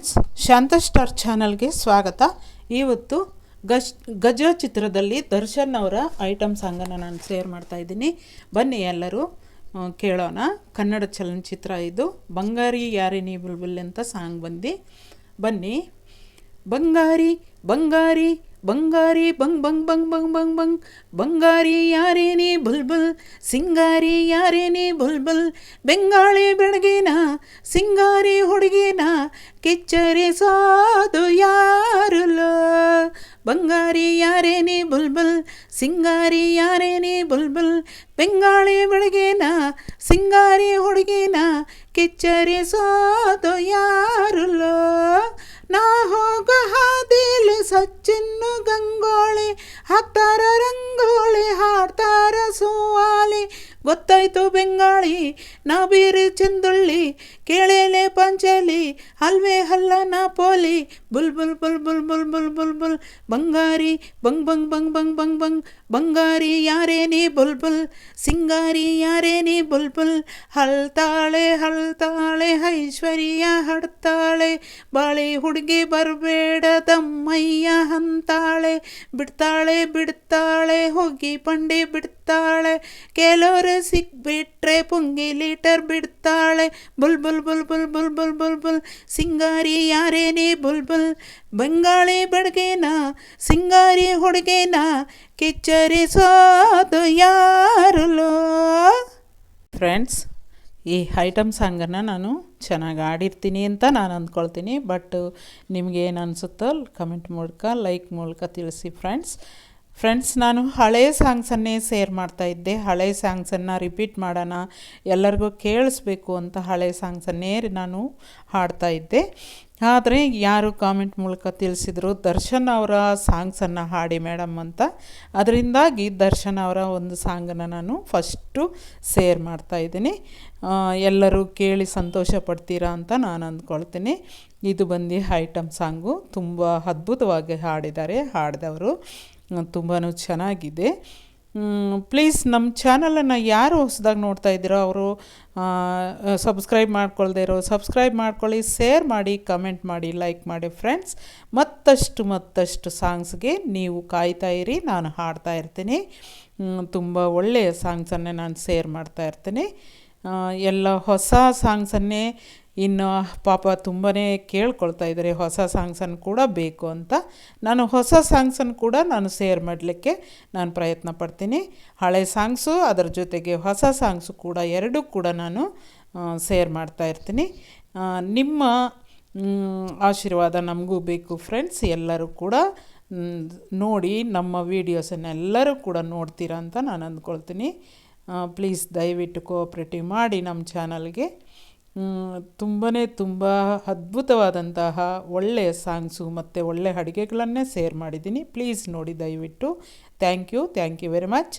Friends, ಶಾಂತ star ಚಾನಲ್ಗೆ ಸ್ವಾಗತ. ಇವತ್ತು ಗಜ ಚಿತ್ರದಲ್ಲಿ ದರ್ಶನ್ ಅವರ ಐಟಮ್ ಸಾಂಗನ್ನು ನಾನು ಶೇರ್ ಮಾಡ್ತಾ ಇದ್ದೀನಿ. ಬನ್ನಿ ಎಲ್ಲರೂ ಕೇಳೋಣ. ಕನ್ನಡ ಚಲನಚಿತ್ರ ಇದು. ಬಂಗಾರಿ ಯಾರೇ ನೀ ಬುಲ್ಬುಲ್ ಅಂತ ಸಾಂಗ್ ಬನ್ನಿ. ಬಂಗಾರಿ ಬಂಗಾರಿ ಬಂಗಾರಿ ಬಂಗ್ ಬಂಗ್ ಬಂಗ್ ಬಂಗ್ ಬಂಗ್ ಬಂಗ್ ಬಂಗಾರಿ ಯಾರೇನೇ ಬುಲ್ಬುಲ್, ಸಿಂಗಾರಿ ಯಾರೇನೇ ಬುಲ್ಬುಲ್, ಬೆಂಗಾಳಿ ಬೆಳಗಿನ ಸಿಂಗಾರಿ ಹುಡುಗಿನ ಕಿಚ್ಚರಿಸೋದು ಯಾರಲ್ಲೋ. ಬಂಗಾರಿ ಯಾರೇನೇ ಬುಲ್ಬುಲ್, ಸಿಂಗಾರಿ ಯಾರೇನೇ ಬುಲ್ಬುಲ್, ಬೆಂಗಾಳಿ ಬೆಳಗಿನ ಸಿಂಗಾರಿ ಹುಡುಗಿನ ಕಿಚ್ಚರಿಸೋದು ಯಾರಲ್ಲೋ. ನಾ ಹೋಗ ಹಾದಿಲಿ ಸಚಿನ್ನು ಗಂಗೋಳಿ, ಹಾಕ್ತಾರ ರಂಗೋಳಿ, ಹಾಡ್ತಾರ ಸುವಾಲಿ. ಗೊತ್ತಾಯ್ತು ಬೆಂಗಾಳಿ ನಾ ಬೀರಿ ಚಂದುಳ್ಳಿ, ಕೇಳೇಲೆ ಪಂಚಲಿ ಹಲ್ವೆ ಹಲ್ಲ ನಾ ಪೋಲಿ. ಬುಲ್ ಬುಲ್ ಬುಲ್ ಬುಲ್ ಬುಲ್ ಬುಲ್ ಬುಲ್ ಬುಲ್ ಬಂಗಾರಿ ಬಂಗ್ ಬಂಗ್ ಬಂಗ್ ಬಂಗ್ ಬಂಗ್ ಬಂಗ್ ಬಂಗಾರಿ ಯಾರೇನೇ ಬುಲ್ಬುಲ್, ಸಿಂಗಾರಿ ಯಾರೇನೇ ಬುಲ್ಬುಲ್. ಹಳ್ತಾಳೆ ಹಳ್ತಾಳೆ ಐಶ್ವರ್ಯ ಹಡ್ತಾಳೆ, ಬಾಳೆ ಹುಡುಗಿ ಬರಬೇಡ ದಮ್ಮಯ್ಯ ಅಂತಾಳೆ. ಬಿಡ್ತಾಳೆ ಬಿಡ್ತಾಳೆ ಹೋಗಿ ಪಂಡಿ ಬಿಡ್ತಾಳೆ, ಕೆಲವರು ಸಿಕ್ಬಿಟ್ರೆ ಪುಂಗಿ ಲೀಟರ್ ಬಿಡ್ತಾಳೆ. ಬುಲ್ ಬುಲ್ ಬುಲ್ ಬುಲ್ ಬುಲ್ ಬುಲ್ ಬುಲ್ ಬುಲ್ ಸಿಂಗಾರಿ ಯಾರೇನೇ ಬುಲ್ಬುಲ್, ಬೆಂಗಾಳಿ ಬೆಳಗೇನ ಸಿಂಗಾರಿ ಹುಡುಗೇನ ಕಿಚ್ಚರಿಸೋದು ಯಾರಲ್ಲೋ. ಫ್ರೆಂಡ್ಸ್, ಈ ಐಟಮ್ ಸಾಂಗನ್ನು ನಾನು ಚೆನ್ನಾಗಿ ಆಡಿರ್ತೀನಿ ಅಂತ ನಾನು ಅಂದ್ಕೊಳ್ತೀನಿ. ಬಟ್ ನಿಮಗೇನು ಅನಿಸುತ್ತೋ ಕಮೆಂಟ್ ಮೂಲಕ, ಲೈಕ್ ಮೂಲಕ ತಿಳಿಸಿ ಫ್ರೆಂಡ್ಸ್. ನಾನು ಹಳೆಯ ಸಾಂಗ್ಸನ್ನೇ ಶೇರ್ ಮಾಡ್ತಾಯಿದ್ದೆ. ಹಳೆಯ ಸಾಂಗ್ಸನ್ನು ರಿಪೀಟ್ ಮಾಡೋಣ, ಎಲ್ಲರಿಗೂ ಕೇಳಿಸ್ಬೇಕು ಅಂತ ಹಳೆಯ ಸಾಂಗ್ಸನ್ನೇ ನಾನು ಹಾಡ್ತಾಯಿದ್ದೆ. ಆದರೆ ಯಾರು ಕಾಮೆಂಟ್ ಮೂಲಕ ತಿಳಿಸಿದ್ರು ದರ್ಶನ್ ಅವರ ಸಾಂಗ್ಸನ್ನು ಹಾಡಿ ಮೇಡಮ್ ಅಂತ. ಅದರಿಂದಾಗಿ ದರ್ಶನ್ ಅವರ ಒಂದು ಸಾಂಗನ್ನು ನಾನು ಫಸ್ಟು ಶೇರ್ ಮಾಡ್ತಾಯಿದ್ದೀನಿ. ಎಲ್ಲರೂ ಕೇಳಿ ಸಂತೋಷ ಪಡ್ತೀರಾ ಅಂತ ನಾನು ಅಂದ್ಕೊಳ್ತೀನಿ. ಇದು ಬಂದು ಐಟಮ್ ಸಾಂಗು. ತುಂಬ ಅದ್ಭುತವಾಗಿ ಹಾಡಿದವರು ತುಂಬಾ ಚೆನ್ನಾಗಿದೆ. ಪ್ಲೀಸ್ ನಮ್ಮ ಚಾನಲನ್ನು ಯಾರು ಹೊಸದಾಗಿ ನೋಡ್ತಾ ಇದ್ದೀರೋ ಅವರು ಸಬ್ಸ್ಕ್ರೈಬ್ ಮಾಡ್ಕೊಳ್ದೇ ಇರೋ ಸಬ್ಸ್ಕ್ರೈಬ್ ಮಾಡ್ಕೊಳ್ಳಿ, ಶೇರ್ ಮಾಡಿ, ಕಮೆಂಟ್ ಮಾಡಿ, ಲೈಕ್ ಮಾಡಿ ಫ್ರೆಂಡ್ಸ್. ಮತ್ತಷ್ಟು ಸಾಂಗ್ಸ್ಗೆ ನೀವು ಕಾಯ್ತಾ ಇರಿ. ನಾನು ಹಾಡ್ತಾ ಇರ್ತೀನಿ. ತುಂಬ ಒಳ್ಳೆಯ ಸಾಂಗ್ಸನ್ನೇ ನಾನು ಶೇರ್ ಮಾಡ್ತಾ ಇರ್ತೀನಿ. ಎಲ್ಲ ಹೊಸ ಸಾಂಗ್ಸನ್ನೇ ಇನ್ನು ಪಾಪ ತುಂಬಾ ಕೇಳ್ಕೊಳ್ತಾ ಇದ್ದಾರೆ. ಹೊಸ ಸಾಂಗ್ಸನ್ನು ಕೂಡ ಬೇಕು ಅಂತ. ನಾನು ಹೊಸ ಸಾಂಗ್ಸನ್ನು ಕೂಡ ನಾನು ಶೇರ್ ಮಾಡಲಿಕ್ಕೆ ನಾನು ಪ್ರಯತ್ನ ಪಡ್ತೀನಿ. ಹಳೆ ಸಾಂಗ್ಸು ಅದರ ಜೊತೆಗೆ ಹೊಸ ಸಾಂಗ್ಸು ಕೂಡ ಎರಡೂ ಕೂಡ ನಾನು ಶೇರ್ ಮಾಡ್ತಾ ಇರ್ತೀನಿ. ನಿಮ್ಮ ಆಶೀರ್ವಾದ ನಮಗೂ ಬೇಕು ಫ್ರೆಂಡ್ಸ್. ಎಲ್ಲರೂ ಕೂಡ ನೋಡಿ ನಮ್ಮ ವೀಡಿಯೋಸನ್ನೆಲ್ಲರೂ ಕೂಡ ನೋಡ್ತೀರಾ ಅಂತ ನಾನು ಅಂದ್ಕೊಳ್ತೀನಿ. ಪ್ಲೀಸ್ ದಯವಿಟ್ಟು ಕೋಆಪ್ರೇಟಿವ್ ಮಾಡಿ ನಮ್ಮ ಚಾನಲ್ಗೆ. ತುಂಬ ಅದ್ಭುತವಾದಂತಹ ಒಳ್ಳೆಯ ಸಾಂಗ್ಸು ಮತ್ತು ಒಳ್ಳೆಯ ಅಡುಗೆಗಳನ್ನೇ ಶೇರ್ ಮಾಡಿದ್ದೀನಿ. ಪ್ಲೀಸ್ ನೋಡಿ ದಯವಿಟ್ಟು. Thank you very much.